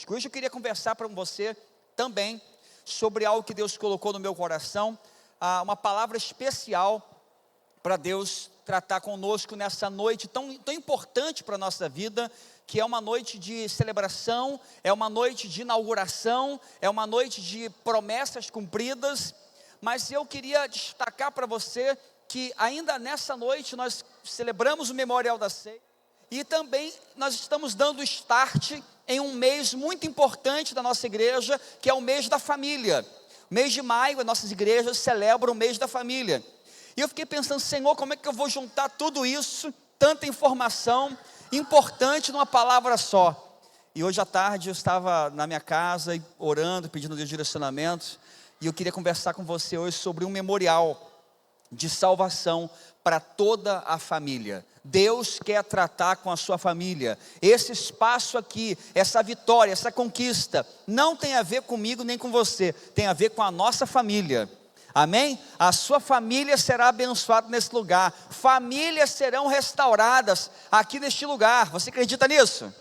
Hoje eu queria conversar com você também sobre algo que Deus colocou no meu coração, uma palavra especial para Deus tratar conosco nessa noite tão importante para a nossa vida, que é uma noite de celebração, é uma noite de inauguração, é uma noite de promessas cumpridas. Mas eu queria destacar para você que ainda nessa noite nós celebramos o Memorial da Ceia, e também nós estamos dando start em um mês muito importante da nossa igreja, que é o mês da família. Mês de maio, as nossas igrejas celebram o mês da família. E eu fiquei pensando, Senhor, como é que eu vou juntar tudo isso, tanta informação importante numa palavra só? E hoje à tarde eu estava na minha casa, orando, pedindo Deus direcionamento, e eu queria conversar com você hoje sobre um memorial de salvação para toda a família. Deus quer tratar com a sua família. Esse espaço aqui, essa vitória, essa conquista, não tem a ver comigo nem com você, tem a ver com a nossa família. Amém? A sua família será abençoada nesse lugar. Famílias serão restauradas aqui neste lugar. Você acredita nisso?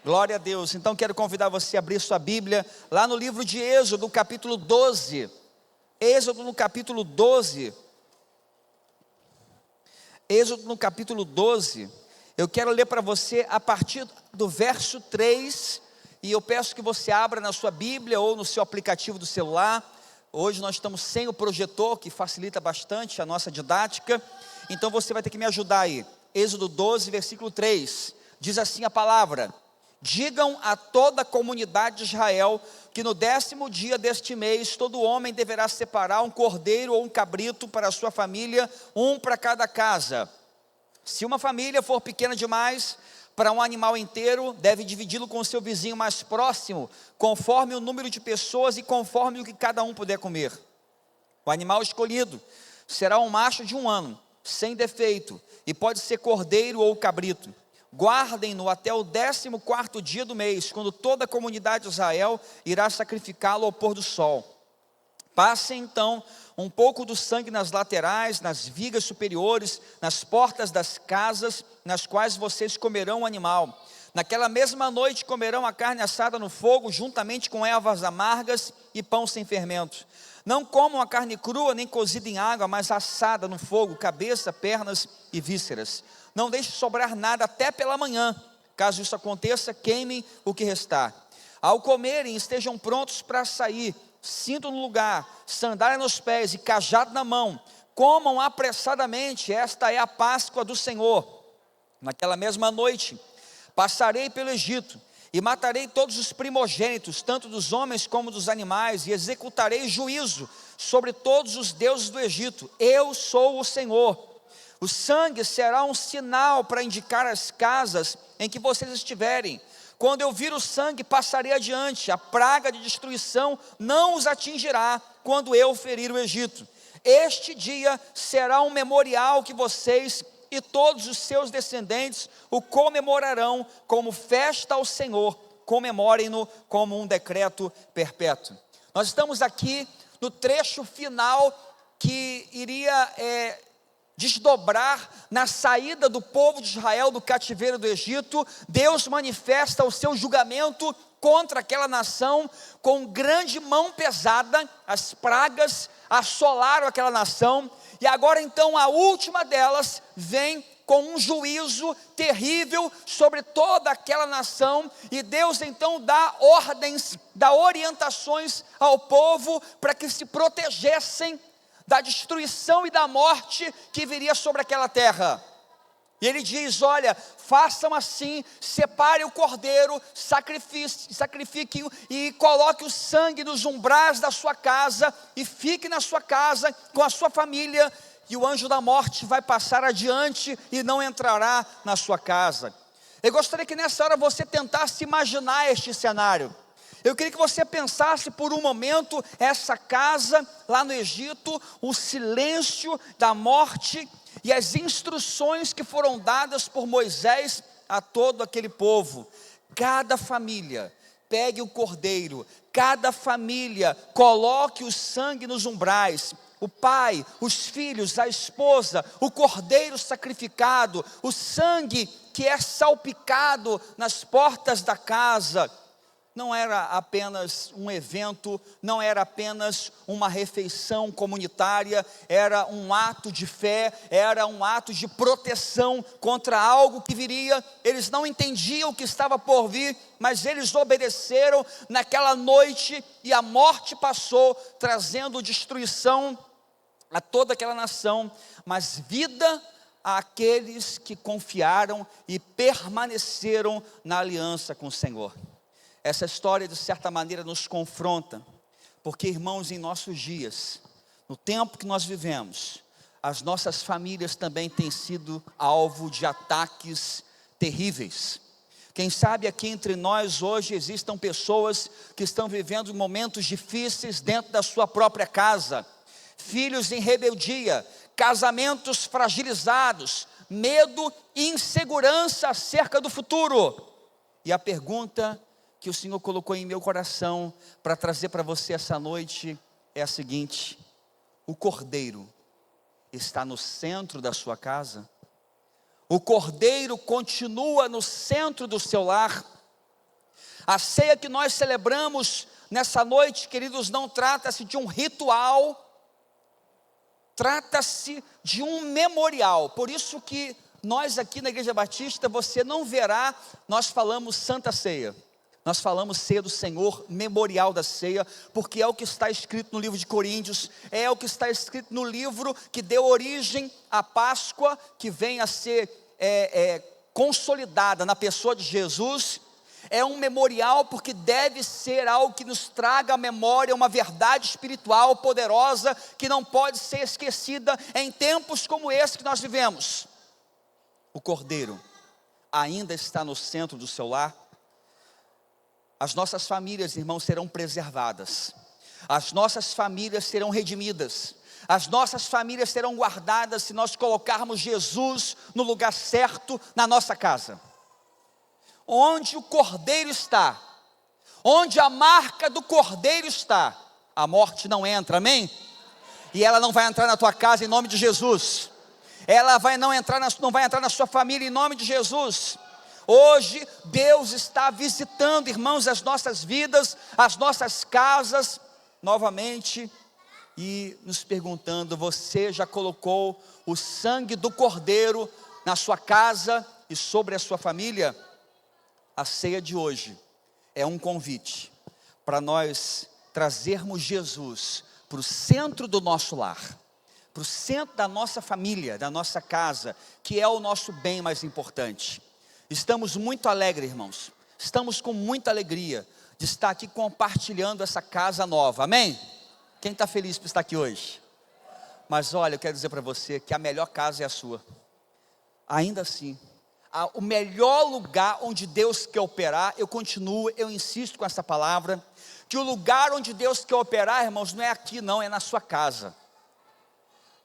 Glória a Deus. Então quero convidar você a abrir sua Bíblia lá no livro de Êxodo, capítulo 12. Êxodo no capítulo 12. Êxodo no capítulo 12, eu quero ler para você a partir do verso 3, e eu peço que você abra na sua Bíblia ou no seu aplicativo do celular. Hoje nós estamos sem o projetor, que facilita bastante a nossa didática, então você vai ter que me ajudar aí. Êxodo 12, versículo 3, diz assim a palavra: digam a toda a comunidade de Israel que no 10º dia deste mês, todo homem deverá separar um cordeiro ou um cabrito para a sua família, um para cada casa. Se uma família for pequena demais para um animal inteiro, deve dividi-lo com o seu vizinho mais próximo, conforme o número de pessoas e conforme o que cada um puder comer. O animal escolhido será um macho de 1 ano, sem defeito, e pode ser cordeiro ou cabrito. Guardem-no até o 14º dia do mês, quando toda a comunidade de Israel irá sacrificá-lo ao pôr do sol. Passem então um pouco do sangue nas laterais, nas vigas superiores, nas portas das casas, nas quais vocês comerão o animal. Naquela mesma noite comerão a carne assada no fogo, juntamente com ervas amargas e pão sem fermento. Não comam a carne crua nem cozida em água, mas assada no fogo, cabeça, pernas e vísceras. Não deixe sobrar nada até pela manhã. Caso isso aconteça, queimem o que restar. Ao comerem, estejam prontos para sair, cinto no lugar, sandália nos pés e cajado na mão. Comam apressadamente, esta é a Páscoa do Senhor. Naquela mesma noite, passarei pelo Egito e matarei todos os primogênitos, tanto dos homens como dos animais, e executarei juízo sobre todos os deuses do Egito. Eu sou o Senhor. O sangue será um sinal para indicar as casas em que vocês estiverem. Quando eu vir o sangue, passarei adiante. A praga de destruição não os atingirá quando eu ferir o Egito. Este dia será um memorial que vocês e todos os seus descendentes o comemorarão como festa ao Senhor. Comemorem-no como um decreto perpétuo. Nós estamos aqui no trecho final que iria desdobrar na saída do povo de Israel do cativeiro do Egito. Deus manifesta o seu julgamento contra aquela nação com grande mão pesada. As pragas assolaram aquela nação, e agora então a última delas vem com um juízo terrível sobre toda aquela nação, e Deus então dá ordens, dá orientações ao povo para que se protegessem da destruição e da morte que viria sobre aquela terra. E ele diz: olha, façam assim, separe o cordeiro, sacrifiquem e coloque o sangue nos umbrais da sua casa, e fique na sua casa com a sua família, e o anjo da morte vai passar adiante e não entrará na sua casa. Eu gostaria que nessa hora você tentasse imaginar este cenário. Eu queria que você pensasse por um momento essa casa lá no Egito, o silêncio da morte e as instruções que foram dadas por Moisés a todo aquele povo. Cada família pegue o cordeiro, cada família coloque o sangue nos umbrais. O pai, os filhos, a esposa, o cordeiro sacrificado, o sangue que é salpicado nas portas da casa. não era apenas um evento, não era apenas uma refeição comunitária, era um ato de fé, era um ato de proteção contra algo que viria. Eles não entendiam o que estava por vir, mas eles obedeceram naquela noite, e a morte passou, trazendo destruição a toda aquela nação, mas vida àqueles que confiaram e permaneceram na aliança com o Senhor. Essa história, de certa maneira, nos confronta, porque, irmãos, em nossos dias, no tempo que nós vivemos, as nossas famílias também têm sido alvo de ataques terríveis. Quem sabe aqui entre nós hoje existam pessoas que estão vivendo momentos difíceis dentro da sua própria casa, filhos em rebeldia, casamentos fragilizados, medo e insegurança acerca do futuro. E a pergunta que o Senhor colocou em meu coração para trazer para você essa noite é a seguinte: o Cordeiro está no centro da sua casa? O Cordeiro continua no centro do seu lar? A ceia que nós celebramos nessa noite, queridos, não trata-se de um ritual, trata-se de um memorial. Por isso que nós aqui na Igreja Batista, você não verá, nós falamos Santa Ceia. Nós falamos ceia do Senhor, memorial da ceia, porque é o que está escrito no livro de Coríntios, é o que está escrito no livro que deu origem à Páscoa, que vem a ser consolidada na pessoa de Jesus. É um memorial porque deve ser algo que nos traga à memória uma verdade espiritual poderosa, que não pode ser esquecida em tempos como esse que nós vivemos. O Cordeiro ainda está no centro do seu lar. As nossas famílias, irmãos, serão preservadas, as nossas famílias serão redimidas, as nossas famílias serão guardadas se nós colocarmos Jesus no lugar certo na nossa casa. Onde o Cordeiro está, onde a marca do Cordeiro está, a morte não entra, amém? E ela não vai entrar na tua casa em nome de Jesus, ela não vai entrar na sua família em nome de Jesus. Hoje Deus está visitando, irmãos, as nossas vidas, as nossas casas, novamente, e nos perguntando: você já colocou o sangue do Cordeiro na sua casa e sobre a sua família? A ceia de hoje é um convite para nós trazermos Jesus para o centro do nosso lar, para o centro da nossa família, da nossa casa, que é o nosso bem mais importante. Estamos muito alegres, irmãos, estamos com muita alegria de estar aqui compartilhando essa casa nova, amém? Quem está feliz por estar aqui hoje? Mas olha, eu quero dizer para você que a melhor casa é a sua. Ainda assim, o melhor lugar onde Deus quer operar, eu insisto com essa palavra, que o lugar onde Deus quer operar, irmãos, não é aqui não, é na sua casa.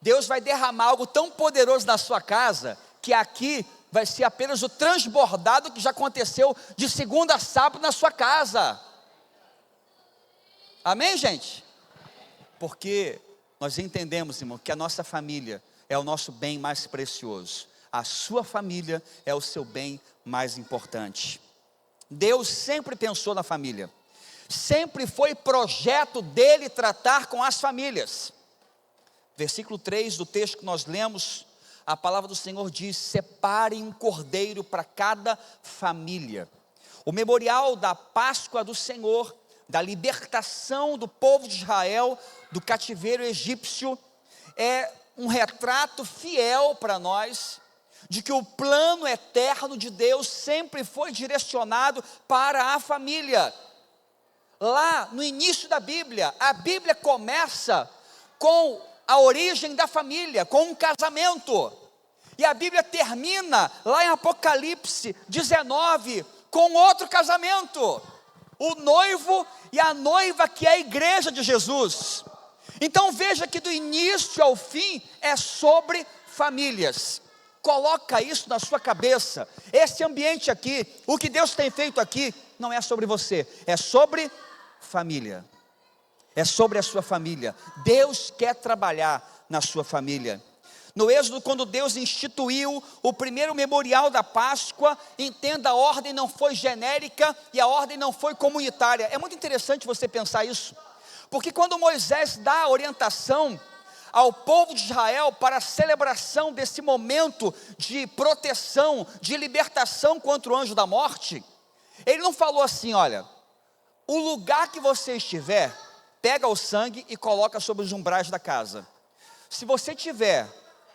Deus vai derramar algo tão poderoso na sua casa, que aqui vai ser apenas o transbordado que já aconteceu de segunda a sábado na sua casa. Amém, gente? Porque nós entendemos, irmão, que a nossa família é o nosso bem mais precioso. A sua família é o seu bem mais importante. Deus sempre pensou na família. Sempre foi projeto dele tratar com as famílias. Versículo 3 do texto que nós lemos, a palavra do Senhor diz: separem um cordeiro para cada família. O memorial da Páscoa do Senhor, da libertação do povo de Israel do cativeiro egípcio, é um retrato fiel para nós de que o plano eterno de Deus sempre foi direcionado para a família. Lá no início da Bíblia, a Bíblia começa com a origem da família, com um casamento, e a Bíblia termina lá em Apocalipse 19 com outro casamento, o noivo e a noiva, que é a igreja de Jesus. Então veja que do início ao fim é sobre famílias. Coloca isso na sua cabeça. Esse ambiente aqui, o que Deus tem feito aqui, não é sobre você, é sobre família. É sobre a sua família. Deus quer trabalhar na sua família. No Êxodo, quando Deus instituiu o primeiro memorial da Páscoa, entenda, a ordem não foi genérica e a ordem não foi comunitária. É muito interessante você pensar isso, porque quando Moisés dá a orientação ao povo de Israel para a celebração desse momento de proteção, de libertação contra o anjo da morte, ele não falou assim: olha, o lugar que você estiver, pega o sangue e coloca sobre os umbrais da casa. Se você estiver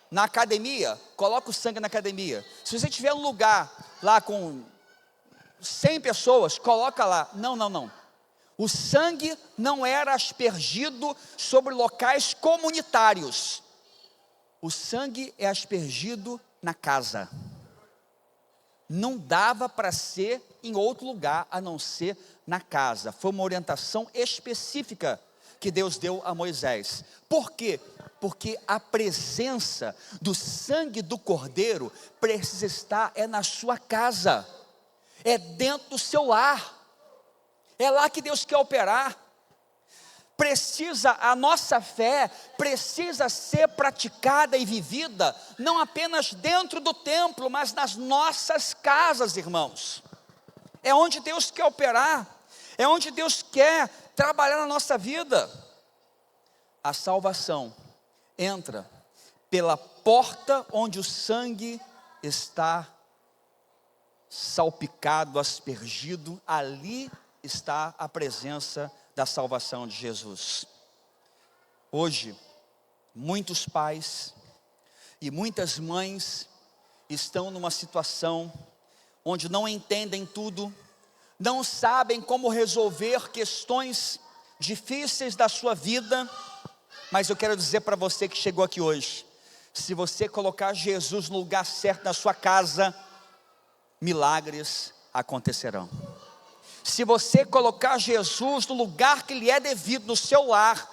na academia, coloca o sangue na academia. Se você estiver num lugar lá com 100 pessoas, coloca lá. Não. O sangue não era aspergido sobre locais comunitários. O sangue é aspergido na casa. Não dava para ser em outro lugar a não ser na casa. Foi uma orientação específica que Deus deu a Moisés. Por quê? Porque a presença do sangue do Cordeiro precisa estar na sua casa, é dentro do seu lar, é lá que Deus quer operar. A nossa fé precisa ser praticada e vivida, não apenas dentro do templo, mas nas nossas casas, irmãos. É onde Deus quer operar, é onde Deus quer trabalhar na nossa vida. A salvação entra pela porta onde o sangue está salpicado, aspergido. Ali está a presença da salvação de Jesus. Hoje, muitos pais e muitas mães estão numa situação onde não entendem tudo, não sabem como resolver questões difíceis da sua vida. Mas eu quero dizer para você que chegou aqui hoje, se você colocar Jesus no lugar certo na sua casa, milagres acontecerão. Se você colocar Jesus no lugar que lhe é devido no seu lar,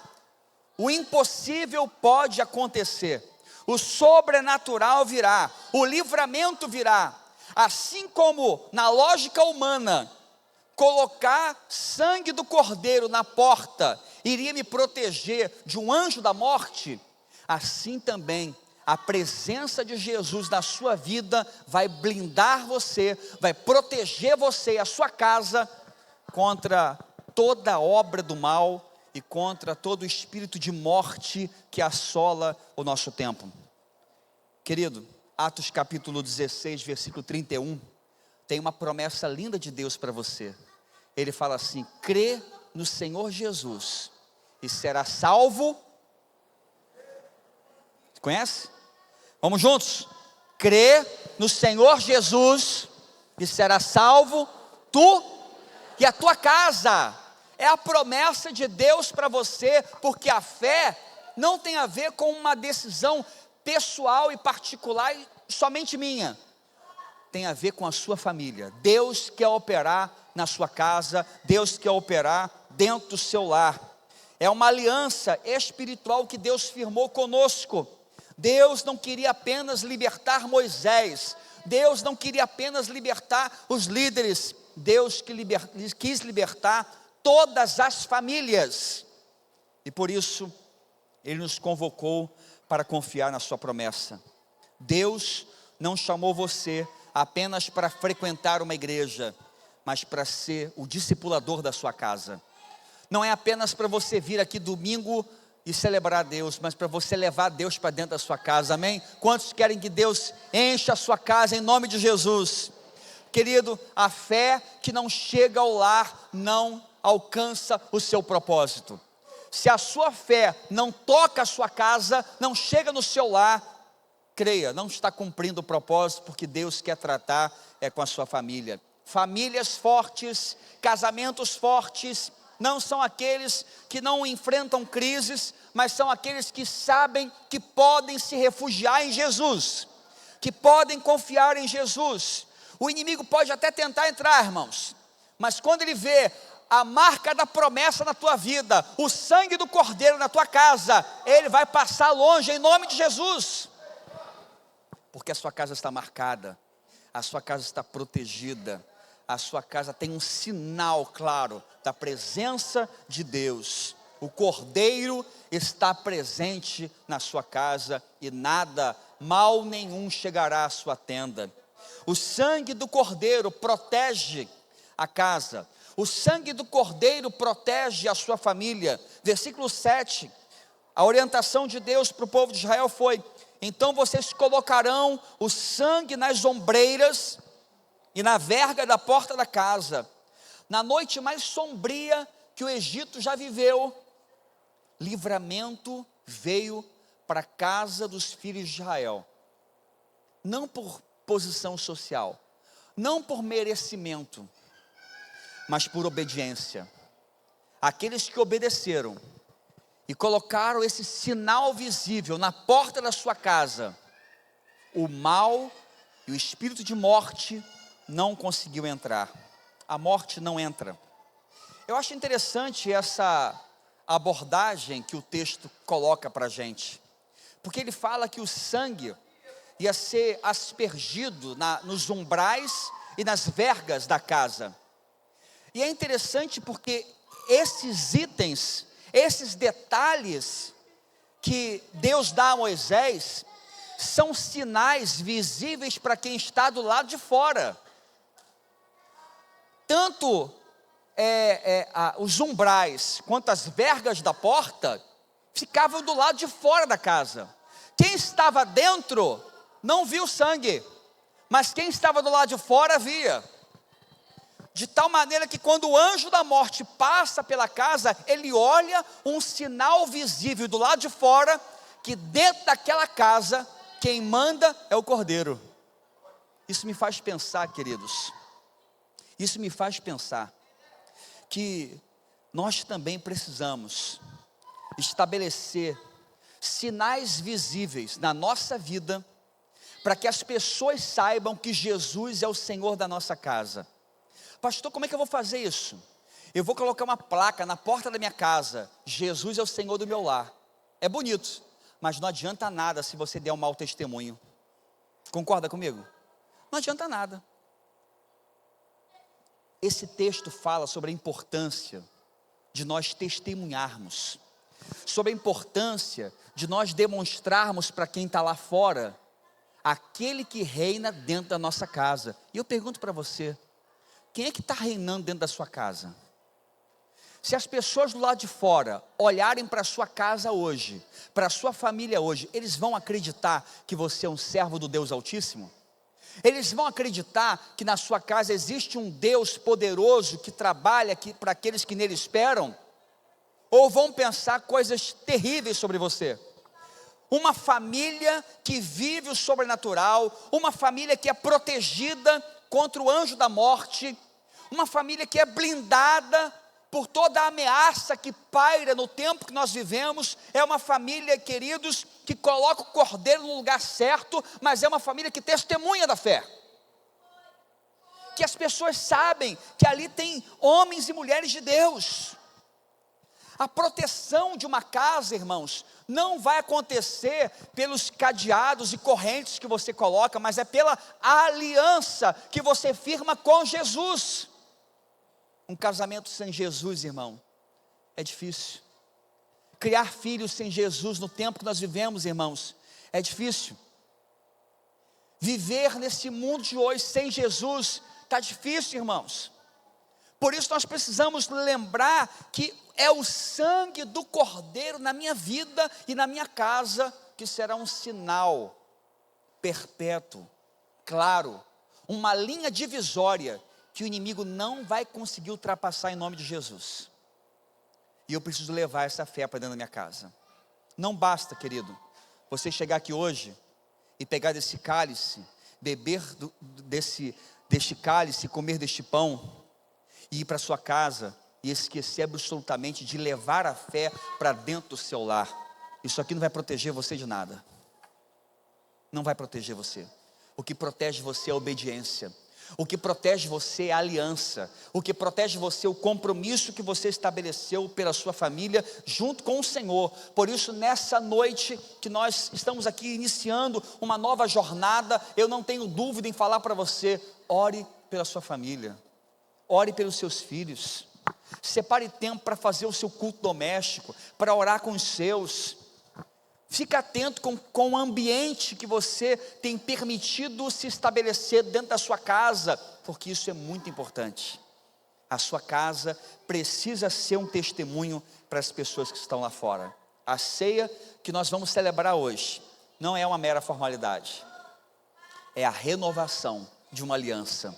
o impossível pode acontecer, o sobrenatural virá, o livramento virá. Assim como na lógica humana, colocar sangue do Cordeiro na porta iria me proteger de um anjo da morte, assim também a presença de Jesus na sua vida vai blindar você, vai proteger você e a sua casa contra toda obra do mal e contra todo espírito de morte que assola o nosso tempo. Querido, Atos capítulo 16, versículo 31, tem uma promessa linda de Deus para você. Ele fala assim: crê no Senhor Jesus e será salvo. Conhece? Vamos juntos? Crê no Senhor Jesus e será salvo tu e a tua casa. É a promessa de Deus para você, porque a fé não tem a ver com uma decisão pessoal e particular e somente minha. Tem a ver com a sua família. Deus quer operar na sua casa, Deus quer operar dentro do seu lar. É uma aliança espiritual que Deus firmou conosco. Deus não queria apenas libertar Moisés, Deus não queria apenas libertar os líderes, Deus quis libertar todas as famílias. E por isso, Ele nos convocou para confiar na sua promessa. Deus não chamou você apenas para frequentar uma igreja, mas para ser o discipulador da sua casa. Não é apenas para você vir aqui domingo e celebrar a Deus, mas para você levar Deus para dentro da sua casa, amém? Quantos querem que Deus encha a sua casa em nome de Jesus? Querido, a fé que não chega ao lar não alcança o seu propósito. Se a sua fé não toca a sua casa, não chega no seu lar, creia, não está cumprindo o propósito, porque Deus quer tratar com a sua família. Famílias fortes, casamentos fortes, não são aqueles que não enfrentam crises, mas são aqueles que sabem que podem se refugiar em Jesus, que podem confiar em Jesus. O inimigo pode até tentar entrar, irmãos, mas quando ele vê a marca da promessa na tua vida, o sangue do Cordeiro na tua casa, ele vai passar longe em nome de Jesus, porque a sua casa está marcada, a sua casa está protegida, a sua casa tem um sinal claro da presença de Deus. O Cordeiro está presente na sua casa e nada, mal nenhum chegará à sua tenda. O sangue do Cordeiro protege a casa. O sangue do Cordeiro protege a sua família. Versículo 7, a orientação de Deus para o povo de Israel foi: então vocês colocarão o sangue nas ombreiras e na verga da porta da casa. Na noite mais sombria que o Egito já viveu, livramento veio para a casa dos filhos de Israel. Não por posição social, não por merecimento, mas por obediência. Aqueles que obedeceram e colocaram esse sinal visível na porta da sua casa, o mal e o espírito de morte não conseguiu entrar. A morte não entra. Eu acho interessante essa abordagem que o texto coloca para a gente, porque ele fala que o sangue ia ser aspergido nos umbrais e nas vergas da casa. E é interessante porque esses itens, esses detalhes que Deus dá a Moisés, são sinais visíveis para quem está do lado de fora. Tanto os umbrais quanto as vergas da porta ficavam do lado de fora da casa. Quem estava dentro não viu sangue, mas quem estava do lado de fora via. De tal maneira que quando o anjo da morte passa pela casa, ele olha um sinal visível do lado de fora, que dentro daquela casa, quem manda é o Cordeiro. Isso me faz pensar, queridos, isso me faz pensar que nós também precisamos estabelecer sinais visíveis na nossa vida, para que as pessoas saibam que Jesus é o Senhor da nossa casa. Pastor, como é que eu vou fazer isso? Eu vou colocar uma placa na porta da minha casa: Jesus é o Senhor do meu lar. É bonito, mas não adianta nada se você der um mau testemunho. Concorda comigo? Não adianta nada. Esse texto fala sobre a importância de nós testemunharmos, sobre a importância de nós demonstrarmos para quem está lá fora aquele que reina dentro da nossa casa. E eu pergunto para você: quem é que está reinando dentro da sua casa? Se as pessoas do lado de fora olharem para a sua casa hoje, para a sua família hoje, eles vão acreditar que você é um servo do Deus Altíssimo? Eles vão acreditar que na sua casa existe um Deus poderoso que trabalha para aqueles que nele esperam? Ou vão pensar coisas terríveis sobre você? Uma família que vive o sobrenatural, uma família que é protegida contra o anjo da morte, uma família que é blindada por toda a ameaça que paira no tempo que nós vivemos, é uma família, queridos, que coloca o Cordeiro no lugar certo, mas é uma família que testemunha da fé, que as pessoas sabem que ali tem homens e mulheres de Deus. A proteção de uma casa, irmãos, não vai acontecer pelos cadeados e correntes que você coloca, mas é pela aliança que você firma com Jesus. Um casamento sem Jesus, irmão, é difícil. Criar filhos sem Jesus no tempo que nós vivemos, irmãos, é difícil. Viver nesse mundo de hoje sem Jesus está difícil, irmãos. Por isso nós precisamos lembrar que é o sangue do Cordeiro na minha vida e na minha casa que será um sinal perpétuo, claro, uma linha divisória que o inimigo não vai conseguir ultrapassar em nome de Jesus. E eu preciso levar essa fé para dentro da minha casa. Não basta, querido, você chegar aqui hoje e pegar desse cálice, beber deste cálice, comer deste pão, e ir para sua casa e esquecer absolutamente de levar a fé para dentro do seu lar. Isso aqui não vai proteger você de nada. Não vai proteger você. O que protege você é a obediência. O que protege você é a aliança. O que protege você é o compromisso que você estabeleceu pela sua família junto com o Senhor. Por isso, nessa noite que nós estamos aqui iniciando uma nova jornada, eu não tenho dúvida em falar para você: ore pela sua família, ore pelos seus filhos. Separe tempo para fazer o seu culto doméstico, para orar com os seus. Fique atento com o ambiente que você tem permitido se estabelecer dentro da sua casa, porque isso é muito importante. A sua casa precisa ser um testemunho para as pessoas que estão lá fora. A ceia que nós vamos celebrar hoje não é uma mera formalidade, é a renovação de uma aliança.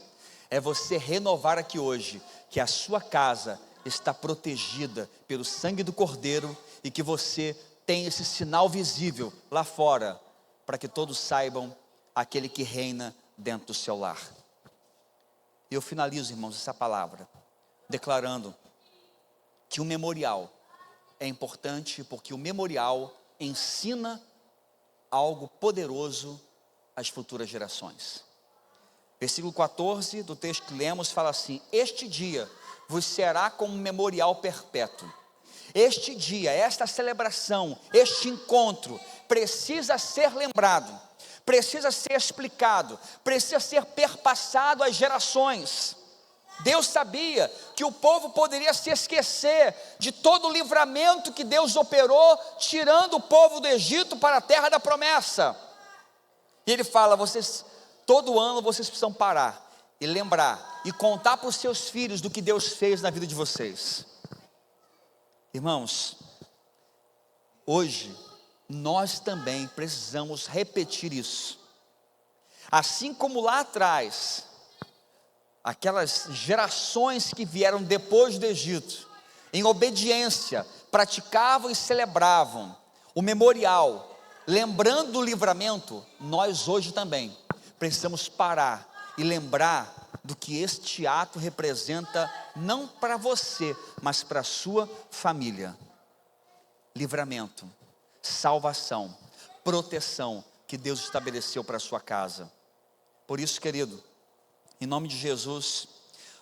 É você renovar aqui hoje que a sua casa está protegida pelo sangue do Cordeiro e que você tem esse sinal visível lá fora, para que todos saibam aquele que reina dentro do seu lar. E eu finalizo, irmãos, essa palavra, declarando que o memorial é importante, porque o memorial ensina algo poderoso às futuras gerações. Versículo 14 do texto que lemos fala assim: este dia vos será como um memorial perpétuo. Este dia, esta celebração, este encontro, precisa ser lembrado, precisa ser explicado, precisa ser perpassado às gerações. Deus sabia que o povo poderia se esquecer de todo o livramento que Deus operou, tirando o povo do Egito para a terra da promessa. E Ele fala: todo ano vocês precisam parar e lembrar e contar para os seus filhos do que Deus fez na vida de vocês. Irmãos, hoje nós também precisamos repetir isso. Assim como lá atrás, aquelas gerações que vieram depois do Egito, em obediência, praticavam e celebravam o memorial, lembrando do livramento, nós hoje também precisamos parar e lembrar do que este ato representa, não para você, mas para a sua família. Livramento, salvação, proteção que Deus estabeleceu para a sua casa. Por isso, querido, em nome de Jesus,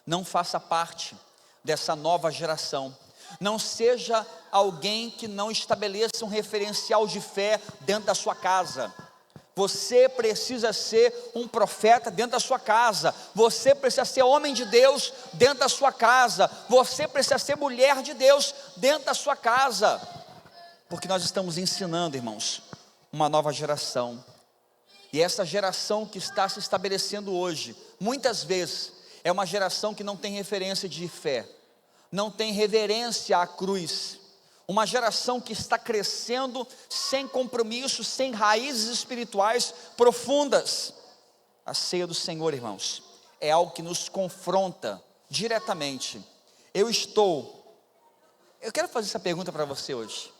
não faça parte dessa nova geração. Não seja alguém que não estabeleça um referencial de fé dentro da sua casa. Você precisa ser um profeta dentro da sua casa. Você precisa ser homem de Deus dentro da sua casa. Você precisa ser mulher de Deus dentro da sua casa. Porque nós estamos ensinando, irmãos, uma nova geração. E essa geração que está se estabelecendo hoje, muitas vezes, é uma geração que não tem referência de fé, não tem reverência à cruz. Uma geração que está crescendo sem compromisso, sem raízes espirituais profundas. A ceia do Senhor, irmãos, é algo que nos confronta diretamente. Eu quero fazer essa pergunta para você hoje.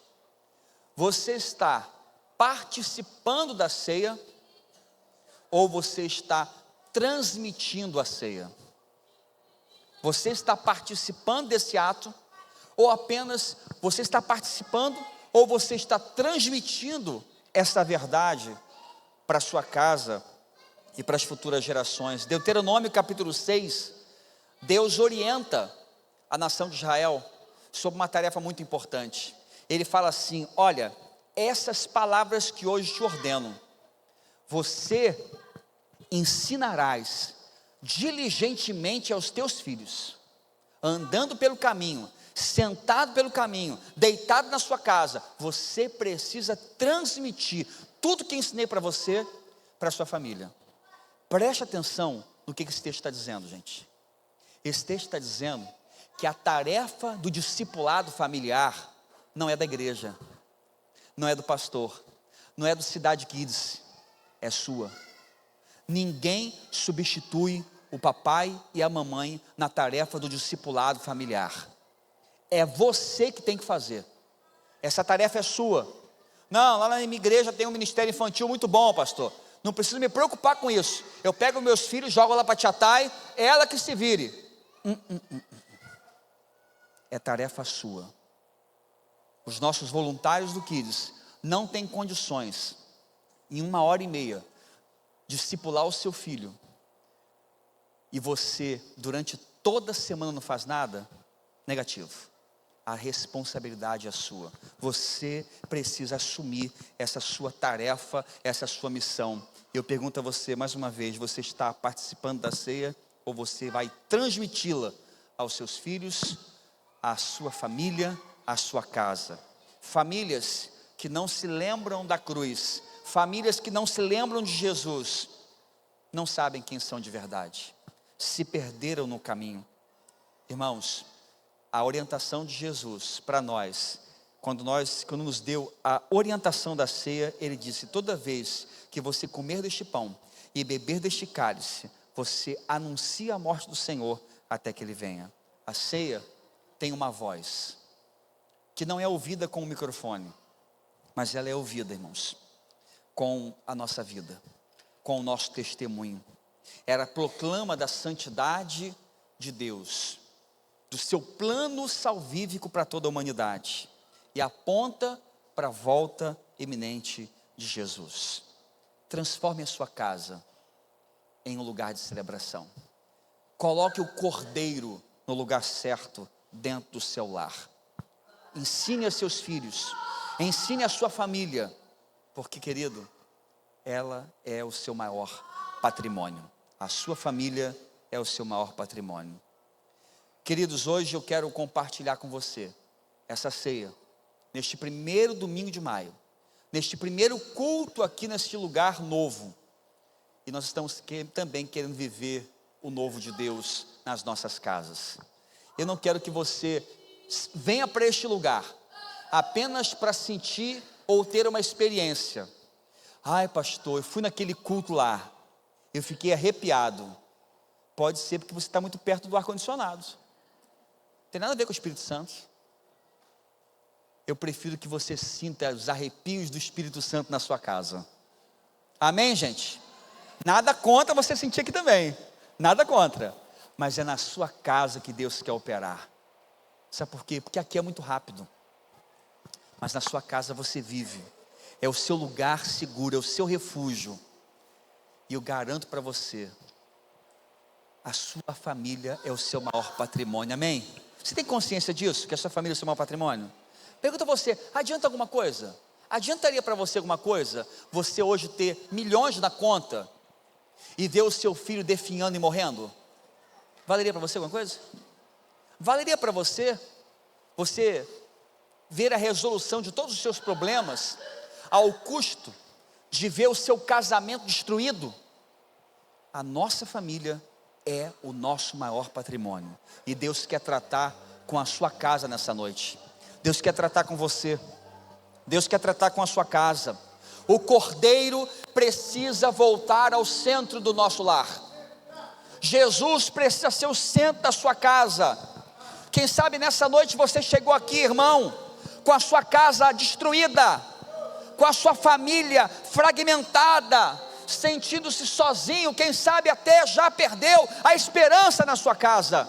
Você está participando da ceia ou você está transmitindo a ceia? Você está participando desse ato, ou apenas você está participando, ou você está transmitindo essa verdade para a sua casa e para as futuras gerações? Deuteronômio capítulo 6, Deus orienta a nação de Israel sobre uma tarefa muito importante. Ele fala assim: olha, essas palavras que hoje te ordeno, você ensinarás diligentemente aos teus filhos, andando pelo caminho, sentado pelo caminho, deitado na sua casa. Você precisa transmitir tudo que ensinei para você, para a sua família. Preste atenção no que esse texto está dizendo, gente. Esse texto está dizendo que a tarefa do discipulado familiar não é da igreja, não é do pastor, não é do Cidade Kids, é sua. Ninguém substitui o papai e a mamãe na tarefa do discipulado familiar. É você que tem que fazer. Essa tarefa é sua. Não, lá na minha igreja tem um ministério infantil muito bom, pastor. Não preciso me preocupar com isso. Eu pego meus filhos, jogo lá para a tia Thay, é ela que se vire. É tarefa sua. Os nossos voluntários do Kids não têm condições, em 1h30, discipular o seu filho, e você durante toda a semana não faz nada. Negativo. A responsabilidade é sua. Você precisa assumir essa sua tarefa, essa sua missão. Eu pergunto a você mais uma vez: você está participando da ceia ou você vai transmiti-la aos seus filhos, a sua família, a sua casa. Famílias que não se lembram da cruz, famílias que não se lembram de Jesus, não sabem quem são de verdade, se perderam no caminho. Irmãos, a orientação de Jesus para nós, quando nos deu a orientação da ceia, Ele disse: toda vez que você comer deste pão e beber deste cálice, você anuncia a morte do Senhor até que Ele venha. A ceia tem uma voz, que não é ouvida com o microfone, mas ela é ouvida, irmãos, com a nossa vida, com o nosso testemunho. Ela proclama da santidade de Deus, do seu plano salvífico para toda a humanidade, e aponta para a volta iminente de Jesus. Transforme a sua casa em um lugar de celebração. Coloque o cordeiro no lugar certo dentro do seu lar. Ensine a seus filhos, ensine a sua família, porque, querido, ela é o seu maior patrimônio. A sua família é o seu maior patrimônio. Queridos, hoje eu quero compartilhar com você essa ceia, neste primeiro domingo de maio, neste primeiro culto aqui neste lugar novo. E nós estamos também querendo viver o novo de Deus nas nossas casas. Eu não quero que você venha para este lugar apenas para sentir ou ter uma experiência. Ai, pastor, eu fui naquele culto lá, eu fiquei arrepiado. Pode ser porque você está muito perto do ar-condicionado. Não tem nada a ver com o Espírito Santo. Eu prefiro que você sinta os arrepios do Espírito Santo na sua casa. Amém, gente? Nada contra você sentir aqui também. Nada contra. Mas é na sua casa que Deus quer operar. Sabe por quê? Porque aqui é muito rápido. Mas na sua casa você vive. É o seu lugar seguro, é o seu refúgio. E eu garanto para você, a sua família é o seu maior patrimônio. Amém? Você tem consciência disso? Que a sua família é o seu maior patrimônio? Pergunta a você, adianta alguma coisa? Adiantaria para você alguma coisa? Você hoje ter milhões na conta e ver o seu filho definhando e morrendo? Valeria para você alguma coisa? Valeria para você ver a resolução de todos os seus problemas ao custo de ver o seu casamento destruído? A nossa família é o nosso maior patrimônio, e Deus quer tratar com a sua casa nessa noite. Deus quer tratar com você, Deus quer tratar com a sua casa. O cordeiro precisa voltar ao centro do nosso lar. Jesus precisa ser o centro da sua casa. Quem sabe nessa noite você chegou aqui, irmão, com a sua casa destruída, com a sua família fragmentada, sentindo-se sozinho, quem sabe até já perdeu a esperança na sua casa.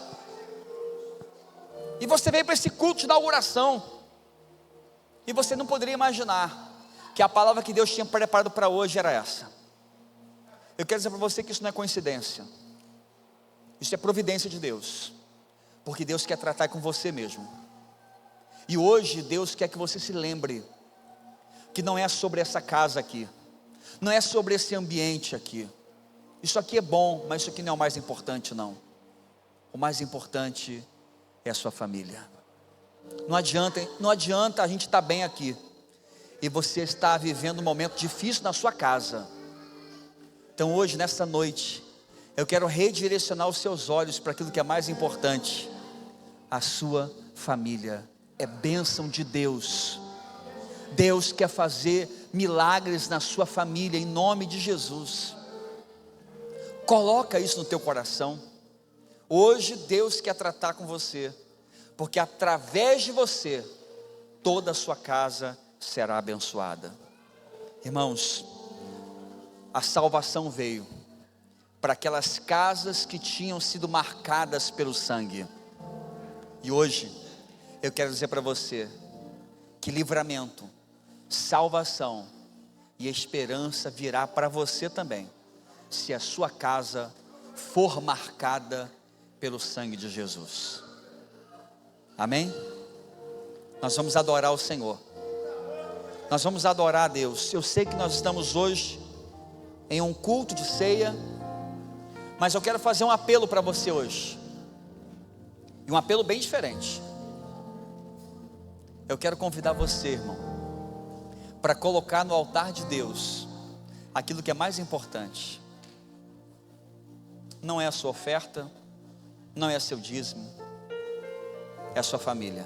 E você veio para esse culto de inauguração, e você não poderia imaginar que a palavra que Deus tinha preparado para hoje era essa. Eu quero dizer para você que isso não é coincidência, isso é providência de Deus, porque Deus quer tratar com você mesmo. E hoje Deus quer que você se lembre que não é sobre essa casa aqui, não é sobre esse ambiente aqui. Isso aqui é bom, mas isso aqui não é o mais importante, não. O mais importante é a sua família. Não adianta a gente estar bem aqui e você está vivendo um momento difícil na sua casa. Então hoje, nessa noite, eu quero redirecionar os seus olhos para aquilo que é mais importante. A sua família é bênção de Deus. Deus quer fazer milagres na sua família, em nome de Jesus. Coloca isso no teu coração. Hoje Deus quer tratar com você, porque através de você, toda a sua casa será abençoada. Irmãos, a salvação veio para aquelas casas que tinham sido marcadas pelo sangue. E hoje, eu quero dizer para você, que livramento, salvação e esperança virá para você também, se a sua casa for marcada pelo sangue de Jesus. Amém? Nós vamos adorar o Senhor, nós vamos adorar a Deus. Eu sei que nós estamos hoje em um culto de ceia, mas eu quero fazer um apelo para você hoje, e um apelo bem diferente. Eu quero convidar você, irmão, para colocar no altar de Deus aquilo que é mais importante. Não é a sua oferta, não é seu dízimo, é a sua família.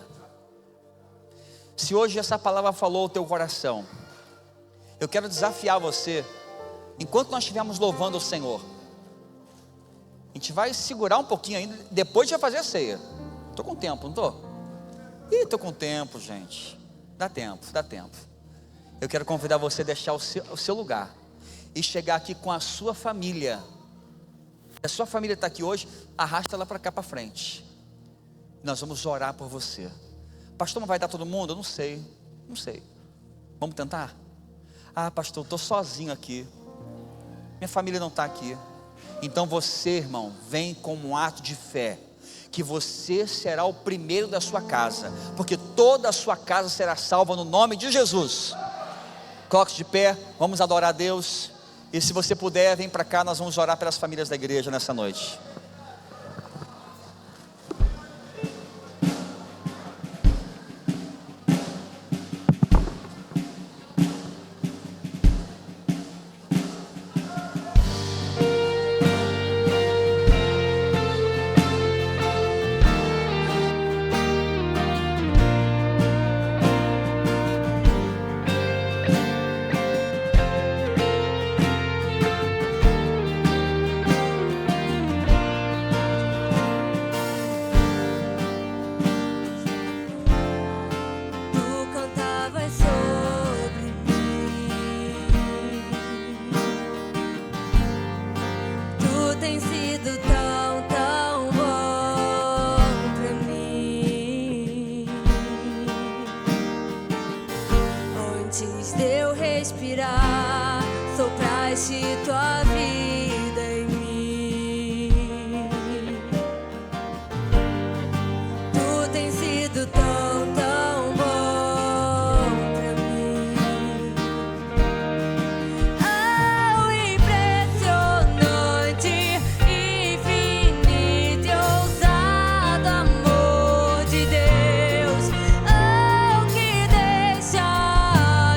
Se hoje essa palavra falou ao teu coração, eu quero desafiar você, enquanto nós estivermos louvando o Senhor, a gente vai segurar um pouquinho ainda, depois de fazer a ceia. Estou com tempo, não estou? Estou com tempo, gente. Dá tempo. Eu quero convidar você a deixar o seu lugar e chegar aqui com a sua família. Se a sua família está aqui hoje, arrasta ela para cá para frente. Nós vamos orar por você. Pastor, não vai dar todo mundo? Eu não sei. Vamos tentar? Ah, pastor, eu estou sozinho aqui. Minha família não está aqui. Então você, irmão, vem como um ato de fé, que você será o primeiro da sua casa, porque toda a sua casa será salva no nome de Jesus. Coloque-se de pé, vamos adorar a Deus. E se você puder, vem para cá, nós vamos orar pelas famílias da igreja nessa noite. Tua vida em mim. Tu tens sido tão, tão bom pra mim. Oh, impressionante, infinito e ousado amor de Deus. Oh, que deixa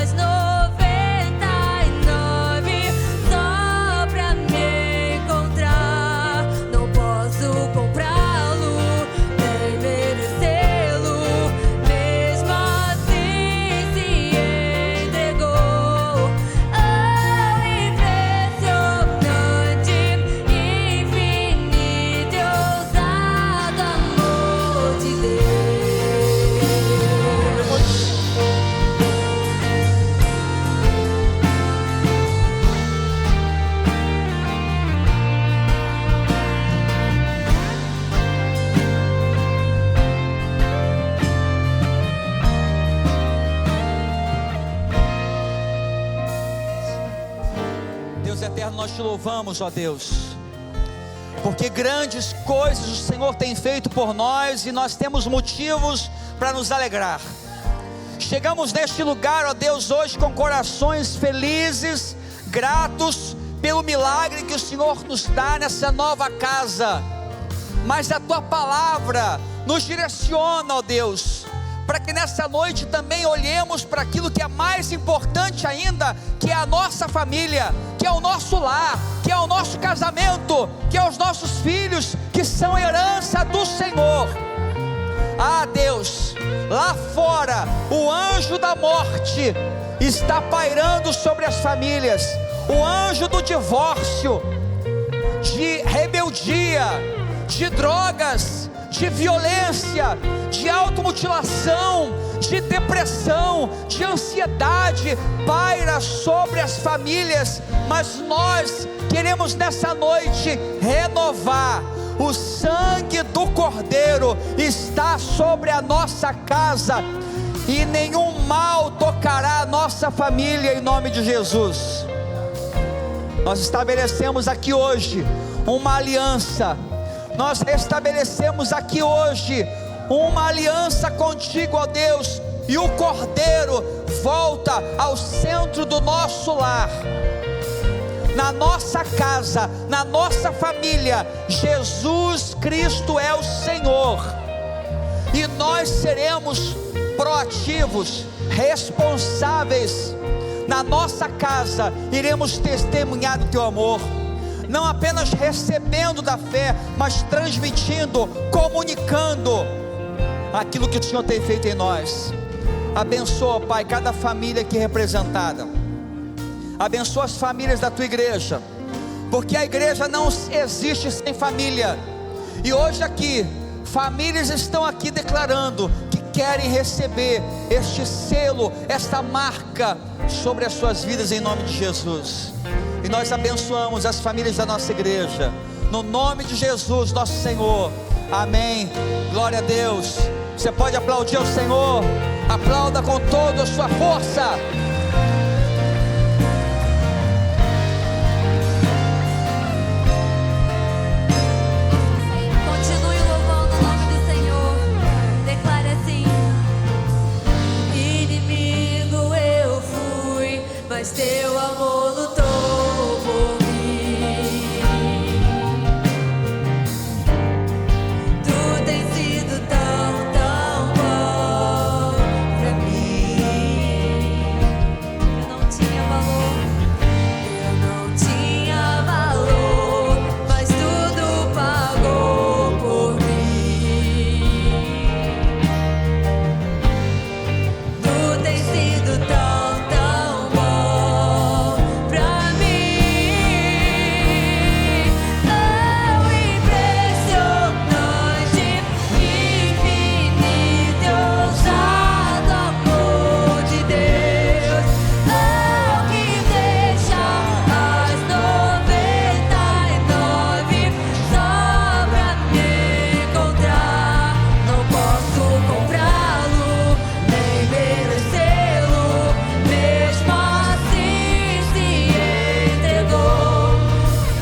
as 99 só pra me encontrar. Não posso comprá-lo, nem merecê-lo. Mesmo assim se entregou. Oh, impressionante, infinito e ousado amor de Deus. Deus eterno, nós te louvamos, ó Deus, porque grandes coisas o Senhor tem feito por nós e nós temos motivos para nos alegrar. Chegamos neste lugar, ó Deus, hoje com corações felizes, gratos pelo milagre que o Senhor nos dá nessa nova casa. Mas a Tua palavra nos direciona, ó Deus, para que nessa noite também olhemos para aquilo que é mais importante ainda, que é a nossa família, que é o nosso lar, que é o nosso casamento, que é os nossos filhos, que são herança do Senhor. Ah, Deus, lá fora o anjo da morte está pairando sobre as famílias, o anjo do divórcio, de rebeldia, de drogas, de violência, de automutilação, de depressão, de ansiedade, paira sobre as famílias. Mas nós queremos nessa noite renovar. O sangue do Cordeiro está sobre a nossa casa, e nenhum mal tocará a nossa família, em nome de Jesus. Nós estabelecemos aqui hoje uma aliança. Nós estabelecemos aqui hoje uma aliança contigo, ó Deus, e o Cordeiro volta ao centro do nosso lar, na nossa casa, na nossa família. Jesus Cristo é o Senhor, e nós seremos proativos, responsáveis. Na nossa casa iremos testemunhar do teu amor, não apenas recebendo da fé, mas transmitindo, comunicando aquilo que o Senhor tem feito em nós. Abençoa, Pai, cada família aqui representada. Abençoa as famílias da tua igreja, porque a igreja não existe sem família. E hoje aqui, famílias estão aqui declarando que querem receber este selo, esta marca sobre as suas vidas, em nome de Jesus. E nós abençoamos as famílias da nossa igreja, no nome de Jesus, nosso Senhor. Amém. Glória a Deus. Você pode aplaudir ao Senhor. Aplauda com toda a sua força. Continue louvando o nome do Senhor. Declare assim: inimigo eu fui, mas teu amor lutou por mim. Tu tens sido tão bom pra mim. Eu não tinha valor, mas tudo pagou por mim. Tu tens sido tão bom pra mim. Oh, impressionante, infinito e ousado amor de Deus. Oh, que deixa as 99 só pra me encontrar. Não posso comprá-lo, nem merecê-lo, mesmo assim se entregou.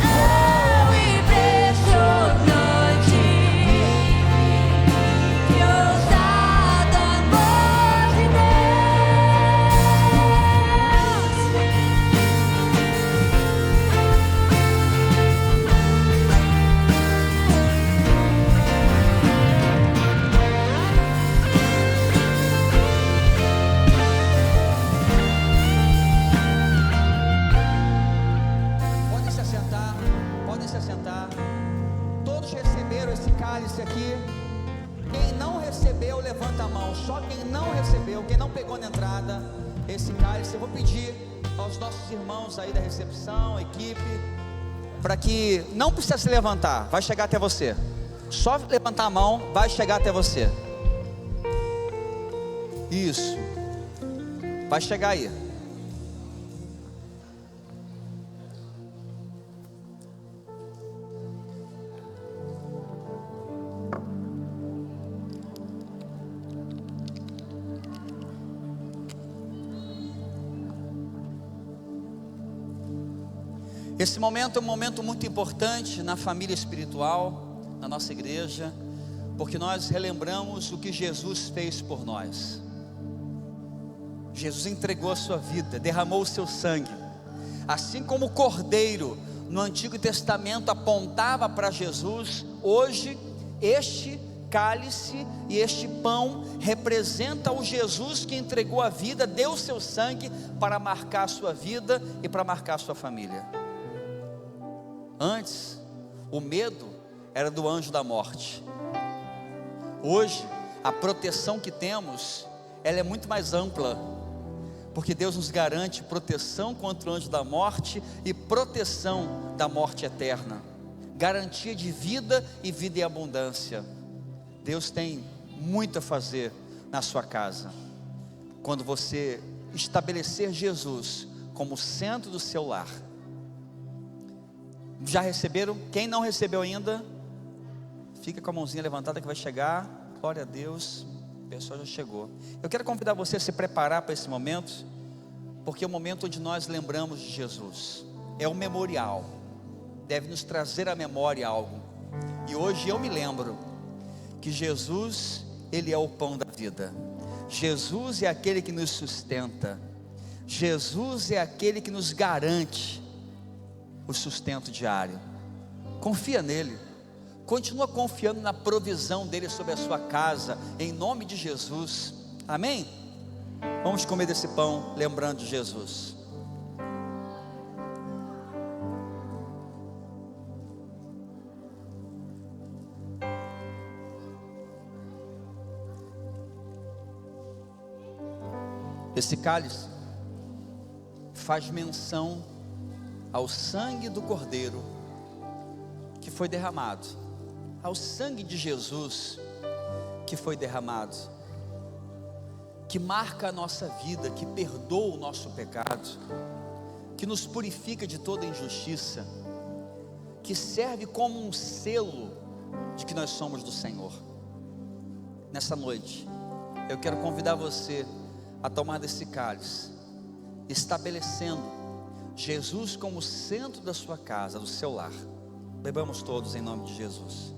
Oh, impressionante e ousado amor de Podem se assentar, podem se assentar. Todos receberam esse cálice aqui? Quem não recebeu, levanta a mão. Só quem não recebeu, quem não pegou na entrada esse cálice, eu vou pedir aos nossos irmãos aí da recepção, equipe, para que não precisa se levantar, vai chegar até você. Só levantar a mão, vai chegar até você. Isso, vai chegar aí. Esse momento é um momento muito importante na família espiritual, na nossa igreja, porque nós relembramos o que Jesus fez por nós. Jesus entregou a sua vida, derramou o seu sangue. Assim como o cordeiro no Antigo Testamento apontava para Jesus, hoje este cálice e este pão representa o Jesus que entregou a vida, deu o seu sangue para marcar a sua vida e para marcar a sua família. Antes, o medo era do anjo da morte. Hoje, a proteção que temos, ela é muito mais ampla, porque Deus nos garante proteção contra o anjo da morte e proteção da morte eterna, garantia de vida e vida em abundância. Deus tem muito a fazer na sua casa, quando você estabelecer Jesus como centro do seu lar. Já receberam? Quem não recebeu ainda, fica com a mãozinha levantada que vai chegar. Glória a Deus, a pessoa já chegou. Eu quero convidar você a se preparar para esse momento, porque é o momento onde nós lembramos de Jesus. É um memorial, deve nos trazer à memória algo. E hoje eu me lembro que Jesus, Ele é o pão da vida. Jesus é aquele que nos sustenta. Jesus é aquele que nos garante o sustento diário. Confia nele, continua confiando na provisão dele sobre a sua casa, em nome de Jesus. Amém? Vamos comer desse pão lembrando de Jesus. Esse cálice faz menção ao sangue do Cordeiro que foi derramado, ao sangue de Jesus que foi derramado, que marca a nossa vida, que perdoa o nosso pecado, que nos purifica de toda injustiça, que serve como um selo de que nós somos do Senhor. Nessa noite, eu quero convidar você a tomar desse cálice, estabelecendo Jesus como centro da sua casa, do seu lar. Bebamos todos em nome de Jesus.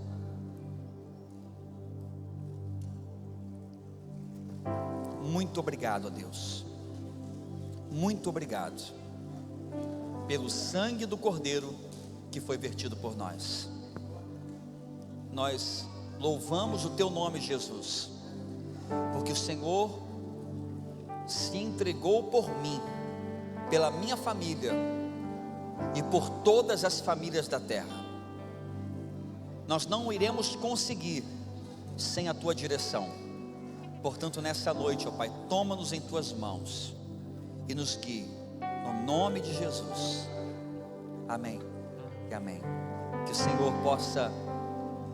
Muito obrigado a Deus, muito obrigado pelo sangue do Cordeiro que foi vertido por nós. Nós louvamos o teu nome, Jesus, porque o Senhor se entregou por mim, pela minha família e por todas as famílias da terra. Nós não iremos conseguir sem a tua direção. Portanto, nessa noite, ó Pai, toma-nos em tuas mãos e nos guie, no nome de Jesus. Amém e amém. Que o Senhor possa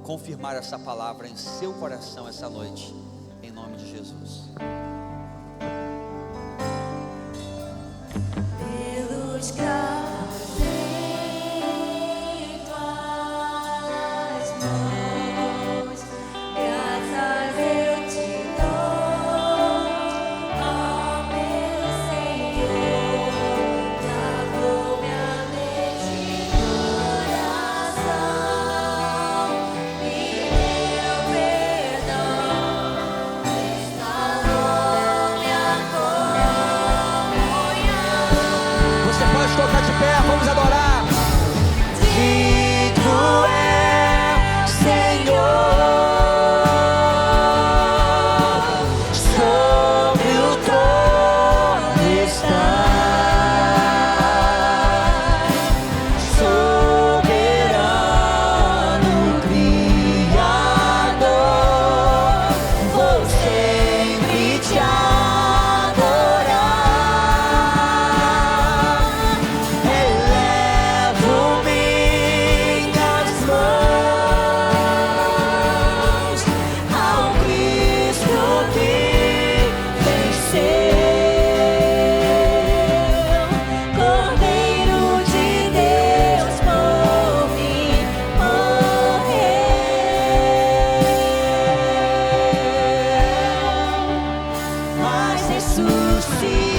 confirmar essa palavra em seu coração essa noite, em nome de Jesus. Pelos cravos em tuas mãos, graças eu te dou, ó meu Senhor, lavou minha mente e coração, e meu perdão restaurou minha comunhão. Você pode tocar de pé, vamos adorar. Digno é, Senhor, sobre o trono está, soberano Criador, vou sempre te adorar. Elevo minhas mãos ao Cristo que venceu, Cordeiro de Deus, por mim morreu, mas ressuscitou.